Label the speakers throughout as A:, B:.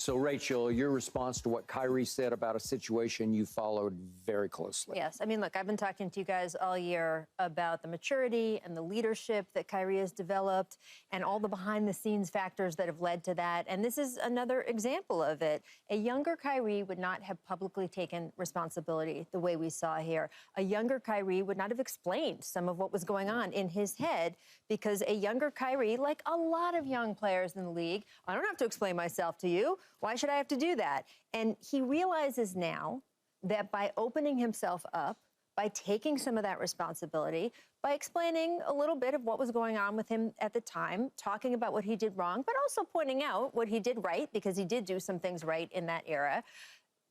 A: So, Rachel, your response to what Kyrie said about a situation you followed very closely.
B: Yes. I mean, look, I've been talking to you guys all year about the maturity and the leadership that Kyrie has developed and all the behind-the-scenes factors that have led to that. And this is another example of it. A younger Kyrie would not have publicly taken responsibility the way we saw here. A younger Kyrie would not have explained some of what was going on in his head, because a younger Kyrie, like a lot of young players in the league, I don't have to explain myself to you. Why should I have to do that? And he realizes now that by opening himself up, by taking some of that responsibility, by explaining a little bit of what was going on with him at the time, talking about what he did wrong, but also pointing out what he did right, because he did do some things right in that era,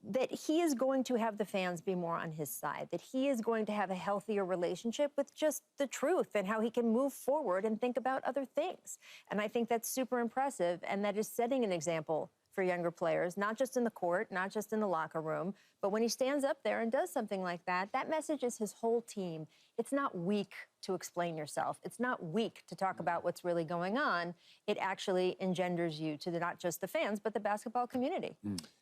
B: that he is going to have the fans be more on his side, that he is going to have a healthier relationship with just the truth and how he can move forward and think about other things. And I think that's super impressive, and that is setting an example for younger players, not just in the court, not just in the locker room, but when he stands up there and does something like that, that message is his whole team. It's not weak to explain yourself. It's not weak to talk about what's really going on. It actually engenders you to not just the fans, but the basketball community.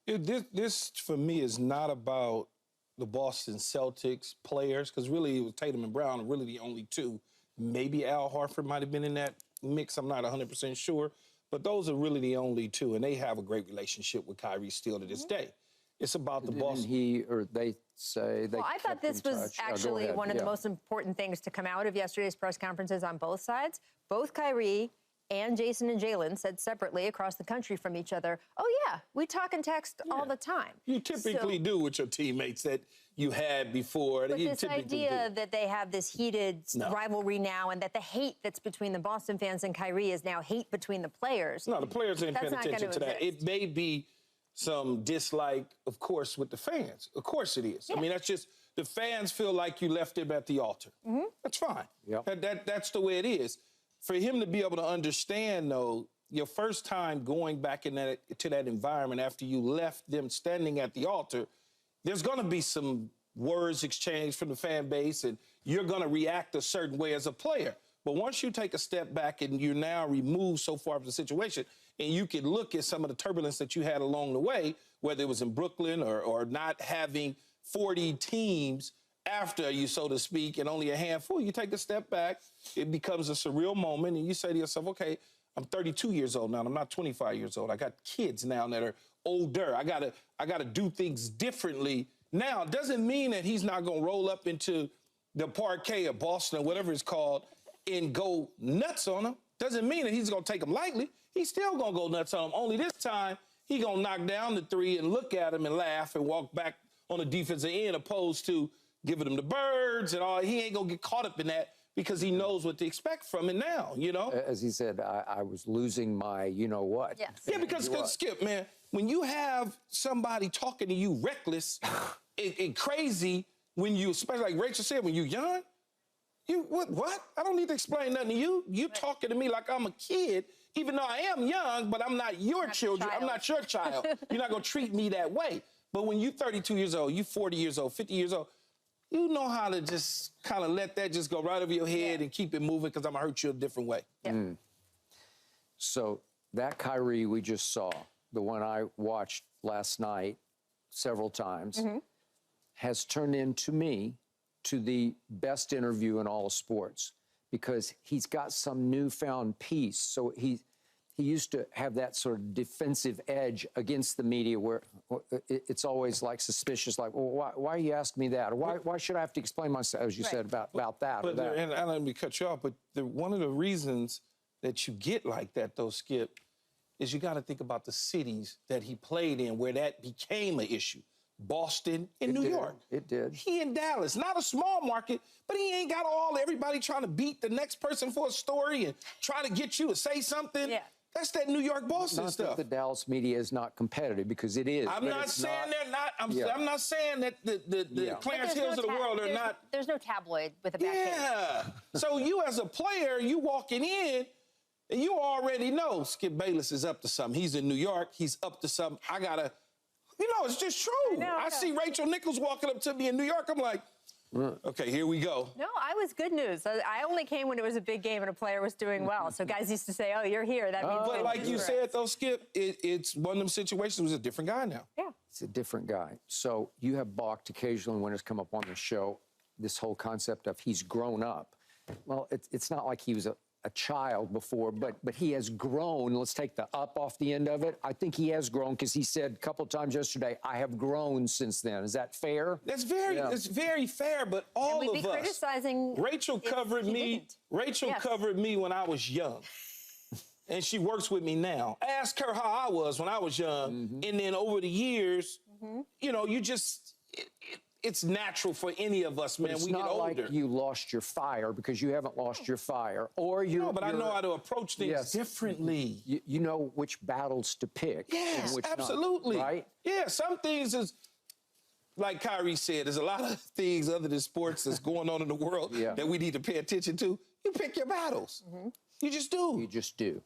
C: This, for me, is not about the Boston Celtics players, because really it was Tatum and Brown are really the only two. Maybe Al Horford might have been in that mix. I'm not 100% sure. But those are really the only two, and they have a great relationship with Kyrie still to this day. It's about the Boston.
A: He or they say they.
B: Well, I thought this was actually one of the most important things to come out of yesterday's press conferences on both sides. Both Kyrie and Jason and Jalen said separately across the country from each other, oh, yeah, we talk and text all the time.
C: You typically do with your teammates that you had before.
B: But this idea that they have this heated rivalry now, and that the hate that's between the Boston fans and Kyrie is now hate between the players.
C: No, the players ain't paying attention to that. It may be some dislike, of course, with the fans. Of course it is. Yeah. I mean, that's just, the fans feel like you left them at the altar. That's fine. Yep. That's the way it is. For him to be able to understand, though, your first time going back to that environment after you left them standing at the altar, there's going to be some words exchanged from the fan base, and you're going to react a certain way as a player. But once you take a step back and you're now removed so far from the situation, and you can look at some of the turbulence that you had along the way, whether it was in Brooklyn or not having 40 teams after you, so to speak, and only a handful, you take a step back, it becomes a surreal moment, and you say to yourself, okay, I'm 32 years old now, I'm not 25 years old. I got kids now that are older. I gotta do things differently. Now, it doesn't mean that he's not gonna roll up into the parquet of Boston or whatever it's called and go nuts on them. Doesn't mean that he's gonna take them lightly. He's still gonna go nuts on them. Only this time, he gonna knock down the three and look at him and laugh and walk back on the defensive end, opposed to giving him the birds and all. He ain't gonna get caught up in that because he knows what to expect from it now, you know?
A: As he said, I was losing my you-know-what.
B: Yes.
C: Yeah, because Skip, man, when you have somebody talking to you reckless and crazy, when you, especially like Rachel said, when you're young, what? I don't need to explain nothing to you. You talking to me like I'm a kid, even though I am young, but I'm not your children. I'm not your child. You're not gonna treat me that way. But when you're 32 years old, you 40 years old, 50 years old, you know how to just kind of let that just go right over your head and keep it moving, because I'm going to hurt you a different way.
B: Yeah.
A: So that Kyrie we just saw, the one I watched last night several times, has turned into me to the best interview in all of sports, because he's got some newfound peace. So he used to have that sort of defensive edge against the media where it's always like suspicious, like, well, why are you asking me that? Or why should I have to explain myself, as you said, about that or that?
C: And I don't let me cut you off, but one of the reasons that you get like that, though, Skip, is you got to think about the cities that he played in where that became an issue. Boston and New York.
A: It did.
C: He in Dallas, not a small market, but he ain't got everybody trying to beat the next person for a story and try to get you to say something. Yeah. That's that New York, Boston stuff.
A: Not that the Dallas media is not competitive, because it is.
C: I'm not saying they're not. I'm not saying that the Clarence Hills of the world are not.
B: There's no tabloid with a back page.
C: Yeah. So you as a player, you walking in, and you already know Skip Bayless is up to something. He's in New York. He's up to something. I gotta. You know, it's just true. I see Rachel Nichols walking up to me in New York. I'm like, Okay, here we go.
B: No, I was good news. I only came when it was a big game and a player was doing well. So guys used to say, oh, you're here. That means
C: But like you said, though, Skip, it's one of them situations. It was a different guy now.
B: Yeah.
A: It's a different guy. So you have balked occasionally when it's come up on the show, this whole concept of he's grown up. Well, it's not like he was a child before, but he has grown. Let's take the up off the end of it. I think he has grown because he said a couple times yesterday, I have grown since then. Is that fair?
C: That's it's very fair, but all of us.
B: Criticizing
C: Rachel covered me. Rachel covered me when I was young. And she works with me now. Ask her how I was when I was young. And then over the years, you know, you just, it's natural for any of us, man. We get older.
A: It's not like you lost your fire, because you haven't lost your fire. Or you.
C: No, but I know how to approach things differently.
A: You know which battles to pick.
C: Yes,
A: and which
C: absolutely.
A: not, right?
C: Yeah, some things is, like Kyrie said, there's a lot of things other than sports that's going on in the world that we need to pay attention to. You pick your battles. You just do.
A: You just do.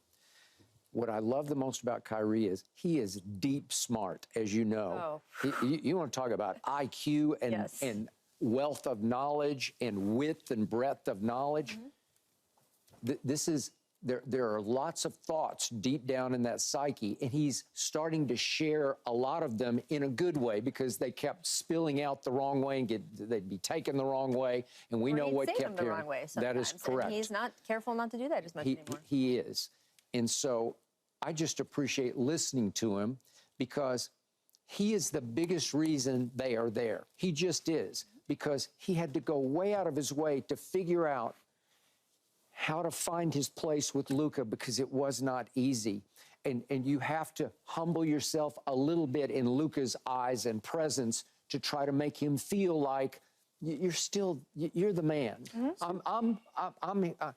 A: What I love the most about Kyrie is he is deep smart, as you know. You want to talk about IQ and wealth of knowledge and width and breadth of knowledge. This is, there are lots of thoughts deep down in that psyche, and he's starting to share a lot of them in a good way, because they kept spilling out the wrong way and they'd be taken the wrong way, and we know what kept
B: the wrong way sometimes.
A: That is correct.
B: And he's not careful not to do that as much anymore.
A: He is. And so I just appreciate listening to him, because he is the biggest reason they are there. He just is, because he had to go way out of his way to figure out how to find his place with Luka, because it was not easy. And you have to humble yourself a little bit in Luka's eyes and presence to try to make him feel like you're the man. I'm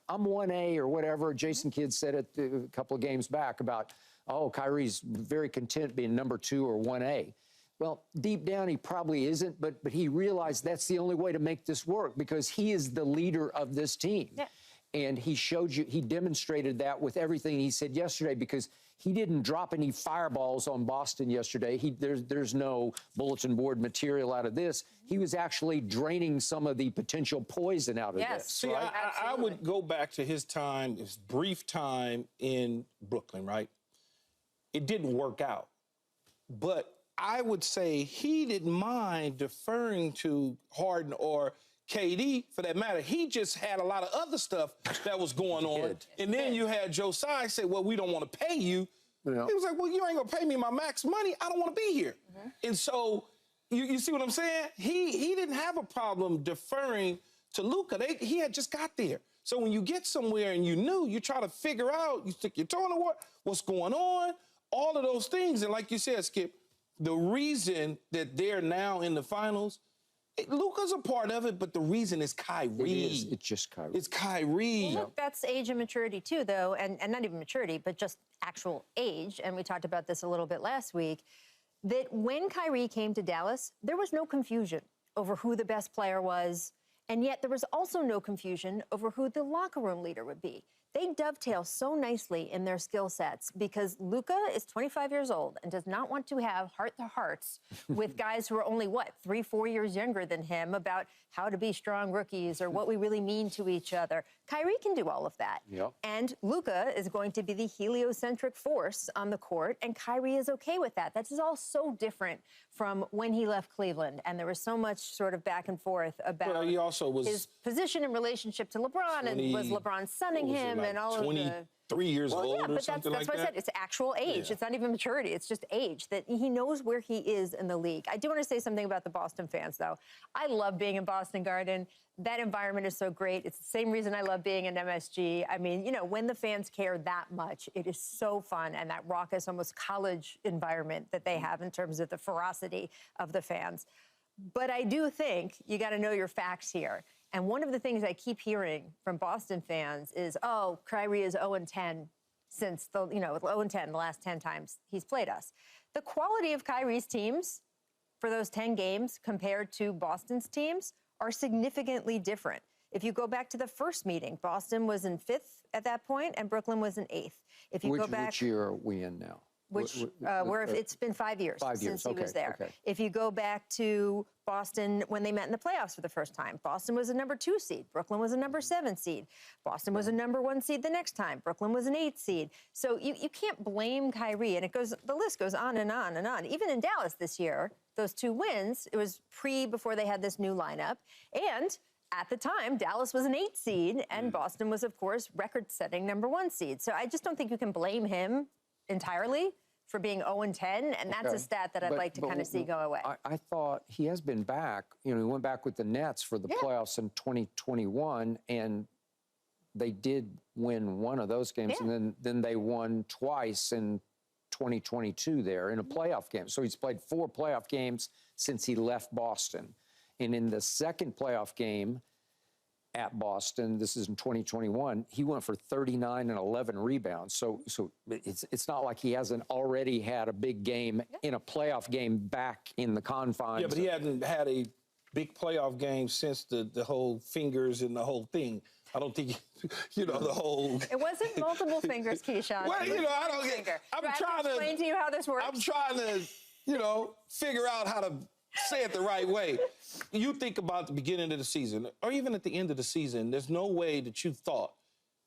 A: 1A or whatever. Jason Kidd said it a couple of games back about, oh, Kyrie's very content being number 2 or 1A. Well, deep down, he probably isn't, but he realized that's the only way to make this work, because he is the leader of this team. Yeah. And he showed you, he demonstrated that with everything he said yesterday, because he didn't drop any fireballs on Boston yesterday. There's no bulletin board material out of this. He was actually draining some of the potential poison out of this.
C: See, right? I would go back to his time, his brief time in Brooklyn, right? It didn't work out. But I would say he didn't mind deferring to Harden or KD, for that matter. He just had a lot of other stuff that was going on. And then you had Josiah say, well, we don't want to pay you. He was like, well, you ain't going to pay me my max money. I don't want to be here. And so you see what I'm saying? He didn't have a problem deferring to Luka. He had just got there. So when you get somewhere and you try to figure out, you stick your toe in the water, what's going on, all of those things. And like you said, Skip, the reason that they're now in the finals, Luka's a part of it, but the reason is Kyrie.
A: It is. It's just Kyrie.
C: It's Kyrie.
B: Well, look, that's age and maturity too, though, and not even maturity, but just actual age. And we talked about this a little bit last week, that when Kyrie came to Dallas, there was no confusion over who the best player was, and yet there was also no confusion over who the locker room leader would be. They dovetail so nicely in their skill sets, because Luka is 25 years old and does not want to have heart-to-hearts with guys who are only, 3-4 years younger than him about how to be strong rookies or what we really mean to each other. Kyrie can do all of that. Yep. And Luka is going to be the heliocentric force on the court, and Kyrie is okay with that. That is all so different from when he left Cleveland, and there was so much sort of back and forth about
C: he also was
B: his position in relationship to LeBron, and was LeBron sunning him, and all of the...
C: 3 years old or something like that.
B: That's what I said. It's actual age. Yeah. It's not even maturity. It's just age, that he knows where he is in the league. I do want to say something about the Boston fans, though. I love being in Boston Garden. That environment is so great. It's the same reason I love being in MSG. I mean, you know, when the fans care that much, it is so fun, and that raucous, almost college environment that they have in terms of the ferocity of the fans. But I do think you got to know your facts here. And one of the things I keep hearing from Boston fans is, oh, Kyrie is 0-10 since 0-10 the last 10 times he's played us. The quality of Kyrie's teams for those 10 games compared to Boston's teams are significantly different. If you go back to the first meeting, Boston was in 5th at that point, and Brooklyn was in 8th. If you go back,
A: which year are we in now?
B: where it's been 5 years since he was there.
A: Okay.
B: If you go back to Boston when they met in the playoffs for the first time, Boston was a number 2 seed. Brooklyn was a number 7 seed. Boston was a number 1 seed the next time. Brooklyn was an 8 seed. So you can't blame Kyrie, and the list goes on and on and on. Even in Dallas this year, those 2 wins, it was before they had this new lineup, and at the time, Dallas was an 8 seed, and Boston was, of course, record-setting number 1 seed. So I just don't think you can blame him entirely for being 0-10, and that's a stat that I'd like to kind of see go away.
A: I thought he has been back. You know, he went back with the Nets for the playoffs in 2021, and they did win one of those games, and then they won twice in 2022 there in a playoff game. So he's played 4 playoff games since he left Boston. And in the second playoff game at Boston, this is in 2021, he went for 39 and 11 rebounds. So it's not like he hasn't already had a big game in a playoff game back in the confines.
C: Yeah, but he hadn't had a big playoff game since the whole fingers and the whole thing. I don't think, the whole...
B: It wasn't multiple fingers, Keyshawn.
C: Well, I don't get... I'm trying to
B: explain to you how this works.
C: I'm trying to, figure out how to say it the right way. You think about the beginning of the season, or even at the end of the season, there's no way that you thought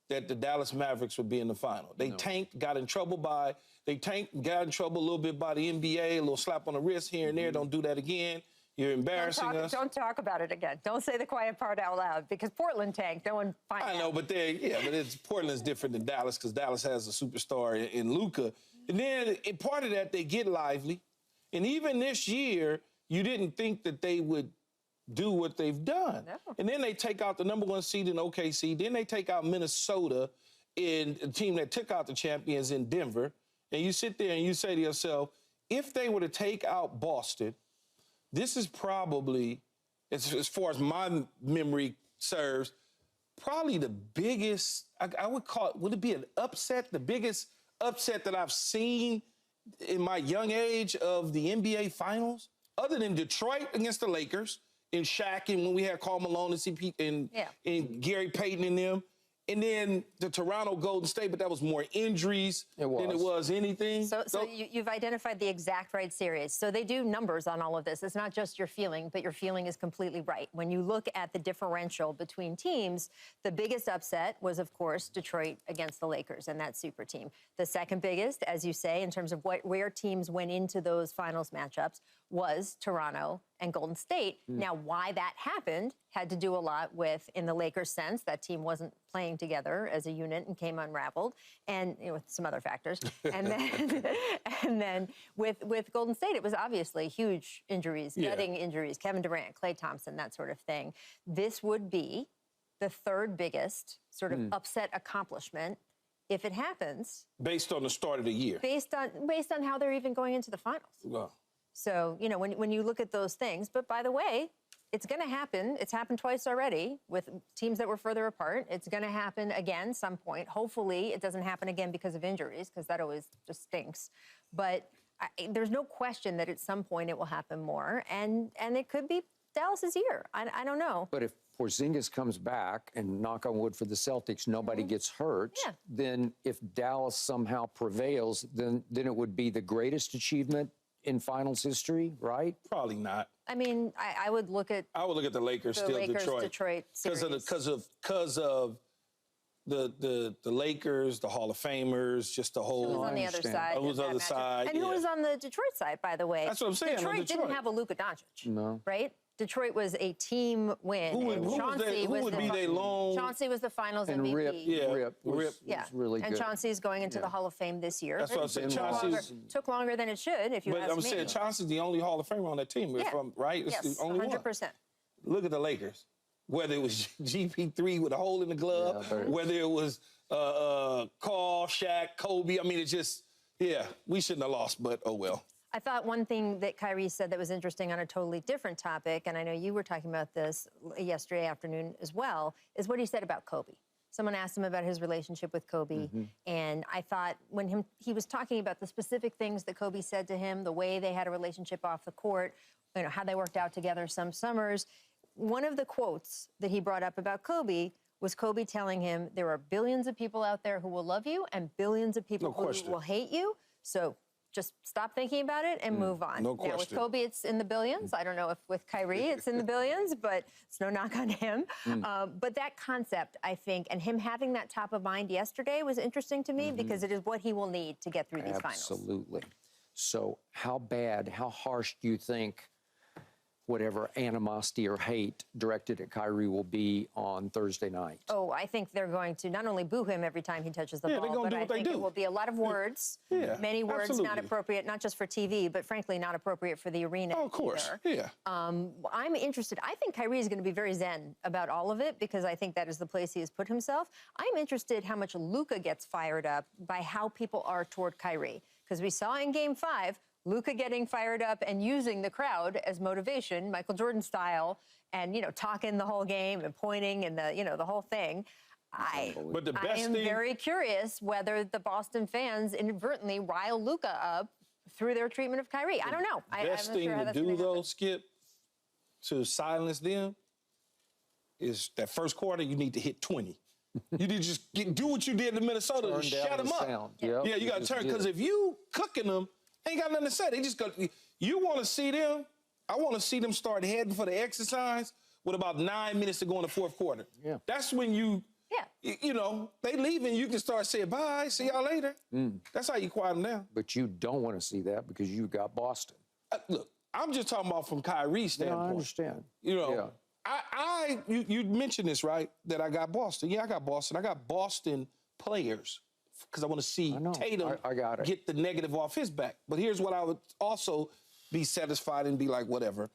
C: that the Dallas Mavericks would be in the final. They tanked, got in trouble a little bit by the NBA, a little slap on the wrist here and there. Don't do that again. You're embarrassing us.
B: Don't talk about it again. Don't say the quiet part out loud, because Portland tanked. No one finds out.
C: I know, but Portland's different than Dallas, because Dallas has a superstar in Luka. And then part of that, they get lively. And even this year, you didn't think that they would do what they've done.
B: No.
C: And then they take out the number 1 seed in OKC. Then they take out Minnesota, in a team that took out the champions in Denver. And you sit there and you say to yourself, if they were to take out Boston, this is probably, as far as my memory serves, probably the biggest, I would call it, would it be an upset? The biggest upset that I've seen in my young age of the NBA Finals? Other than Detroit against the Lakers, and Shaq, and when we had Karl Malone and CP and Gary Payton and them, and then the Toronto Golden State, but that was more injuries than it was anything.
B: So you've identified the exact right series. So they do numbers on all of this. It's not just your feeling, but your feeling is completely right. When you look at the differential between teams, the biggest upset was, of course, Detroit against the Lakers and that super team. The second biggest, as you say, in terms of where teams went into those finals matchups, was Toronto and Golden State. Now, why that happened had to do a lot with, in the Lakers' sense, that team wasn't playing together as a unit and came unraveled, and with some other factors. And then, with Golden State, it was obviously huge injuries, gutting injuries, Kevin Durant, Klay Thompson, that sort of thing. This would be the 3rd biggest sort of upset accomplishment if it happens.
C: Based on the start of the year.
B: Based on how they're even going into the finals.
C: Well.
B: So, when you look at those things, but by the way, it's going to happen. It's happened twice already with teams that were further apart. It's going to happen again some point. Hopefully it doesn't happen again because of injuries, because that always just stinks. But there's no question that at some point it will happen more. And it could be Dallas's year. I don't know.
A: But if Porzingis comes back, and knock on wood for the Celtics, nobody gets hurt, then if Dallas somehow prevails, then it would be the greatest achievement in finals history, right?
C: Probably not.
B: I mean, I would look at
C: the Lakers still.
B: Detroit series.
C: Because of the Lakers, the Hall of Famers, just the whole.
B: Who was on the other side?
C: Who was on the other side?
B: And who was on the Detroit side, by the way?
C: That's what I'm saying.
B: Detroit didn't have a Luka Doncic.
A: No.
B: Right? Detroit was a team win.
C: Who would be their lone?
B: Chauncey was the Finals
A: and
B: MVP.
A: Rip was really good.
B: And Chauncey's going into the Hall of Fame this year.
C: That's what I'm saying.
B: Took longer than it should, if you ask me.
C: But I'm saying Chauncey's the only Hall of Famer on that team, right? It's
B: Yes,
C: the only
B: 100%.
C: one. Look at the Lakers. Whether it was GP3 with a hole in the glove, whether it was Karl, Shaq, Kobe. I mean, it's just, we shouldn't have lost, but oh well.
B: I thought one thing that Kyrie said that was interesting on a totally different topic, and I know you were talking about this yesterday afternoon as well, is what he said about Kobe. Someone asked him about his relationship with Kobe, and I thought when he was talking about the specific things that Kobe said to him, the way they had a relationship off the court, how they worked out together some summers, one of the quotes that he brought up about Kobe was Kobe telling him, there are billions of people out there who will love you and billions of people who will hate you. So just stop thinking about it and move on.
C: No
B: Now, with
C: question.
B: Kobe, it's in the billions. I don't know if with Kyrie it's in the billions, but it's no knock on him. But that concept, I think, and him having that top of mind yesterday was interesting to me because it is what he will need to get through these finals.
A: Absolutely. So how bad, how harsh do you think whatever animosity or hate directed at Kyrie will be on Thursday night?
B: Oh, I think they're going to not only boo him every time he touches the
C: Yeah, they're
B: ball,
C: gonna
B: but
C: do
B: I
C: what they
B: think it
C: do.
B: will be a lot of words,
C: Yeah,
B: many words not
C: absolutely.
B: appropriate, not just for TV, but frankly not appropriate for the arena
C: Oh, of course.
B: either.
C: Yeah.
B: I'm interested. I think Kyrie is going to be very zen about all of it because I think that is the place he has put himself. I'm interested how much Luka gets fired up by how people are toward Kyrie, because we saw in Game 5 Luka getting fired up and using the crowd as motivation, Michael Jordan style, and talking the whole game and pointing and the whole thing.
C: But the
B: I
C: best
B: am
C: thing,
B: very curious whether the Boston fans inadvertently rile Luka up through their treatment of Kyrie. I don't know.
C: best
B: I'm not
C: thing
B: sure how
C: to
B: that's
C: do
B: gonna
C: though,
B: happen.
C: Skip, to silence them, is that first quarter you need to hit 20. You need to just do what you did in Minnesota
A: Turn
C: and
A: down
C: shut them
A: the
C: up.
A: sound. Yep,
C: Yeah, you got to
A: just
C: turn,
A: did.
C: because if you cooking them, ain't got nothing to say. They just go. You want to see them? I want to see them start heading for the exercise with about 9 minutes to go in the fourth quarter.
A: Yeah.
C: That's when you.
B: Yeah.
C: They leaving, you can start saying bye, see y'all later. That's how you quiet them down.
A: But you don't want to see that because you've got Boston.
C: Look, I'm just talking about from Kyrie's
A: No,
C: standpoint.
A: I understand.
C: You mentioned this, right? That I got Boston. Yeah, I got Boston. I got Boston players because I want to see
A: know.
C: Tatum
A: I got it.
C: get the negative off his back. But here's what I would also be satisfied and be like, whatever,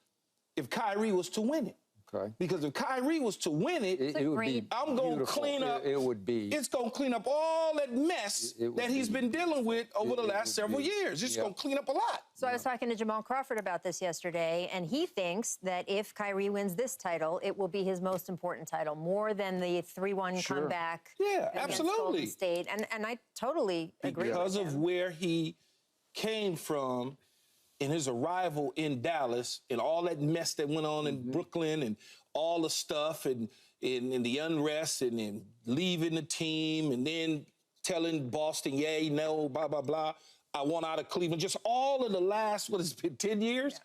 C: if Kyrie was to win it.
A: Okay.
C: Because if Kyrie was to win it,
A: It would be
C: I'm going to
A: beautiful.
C: clean up.
A: It would be.
C: It's going to clean up all that mess
A: It would
C: that he's
A: be-
C: been dealing with over the
A: it
C: last
A: would
C: several
A: be-
C: years. It's
A: yeah.
C: going to clean up a lot.
B: So I was talking to Jamal Crawford about this yesterday, and he thinks that if Kyrie wins this title, it will be his most important title, more than the 3-1
A: Sure.
B: comeback
C: Yeah,
B: against
C: absolutely.
B: Golden State. And I totally agree
C: Because
B: with
C: of
B: him.
C: where he came from in his arrival in Dallas and all that mess that went on in Brooklyn and all the stuff and the unrest and then leaving the team and then telling Boston, yay, no, blah, blah, blah. I want out of Cleveland. Just all of the last, what has it been, 10 years?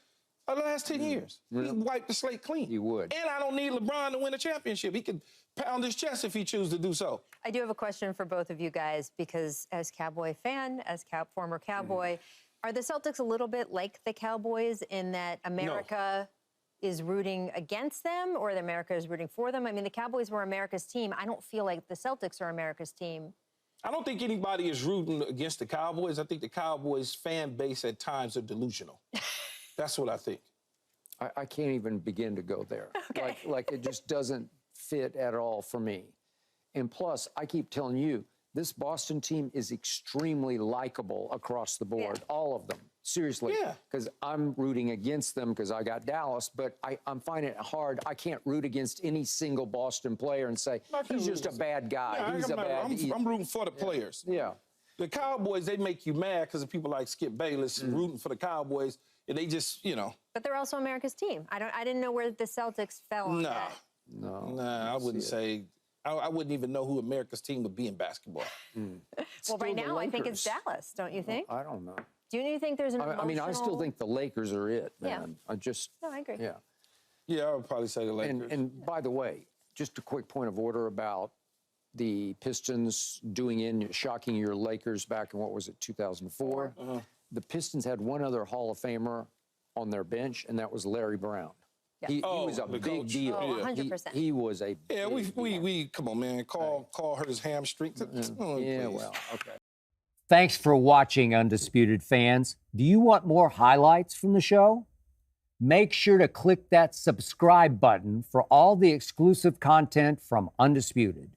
C: The last 10 years. He wiped the slate clean.
A: He would.
C: And I don't need LeBron to win a championship. He could pound his chest if he chooses to do so.
B: I do have a question for both of you guys, because as Cowboy fan, as former Cowboy, are the Celtics a little bit like the Cowboys in that America is rooting against them or that America is rooting for them? I mean, the Cowboys were America's team. I don't feel like the Celtics are America's team.
C: I don't think anybody is rooting against the Cowboys. I think the Cowboys fan base at times are delusional. That's what I think.
A: I can't even begin to go there.
B: Okay.
A: Like it just doesn't fit at all for me. And plus, I keep telling you, this Boston team is extremely likable across the board, all of them. Seriously.
C: Yeah.
A: Because I'm rooting against them because I got Dallas, but I'm finding it hard. I can't root against any single Boston player and say, he's just a bad guy.
C: Yeah,
A: He's a bad...
C: I'm rooting for the players.
A: Yeah.
C: The Cowboys, they make you mad because of people like Skip Bayless rooting for the Cowboys, and they just,
B: But they're also America's team. I didn't know where the Celtics fell on that.
C: I wouldn't say. I wouldn't even know who America's team would be in basketball.
B: Well, right now, I think it's Dallas, don't you think?
A: I don't know.
B: Do you think there's an emotional...
A: I mean, I still think the Lakers are it, man.
B: Yeah. No, I agree.
A: Yeah.
C: Yeah, I would probably say the Lakers.
A: And by the way, just a quick point of order about the Pistons shocking your Lakers back in, what was it, 2004? The Pistons had one other Hall of Famer on their bench, and that was Larry Brown.
B: Yeah.
A: He was a
C: the
A: big
C: coach.
A: deal.
B: Oh, 100%.
A: He was a
C: Yeah,
A: big
C: we come on, man. Call hurt his hamstring. Oh,
A: Yeah,
C: please.
A: well, okay.
D: Thanks for watching, Undisputed fans. Do you want more highlights from the show? Make sure to click that subscribe button for all the exclusive content from Undisputed.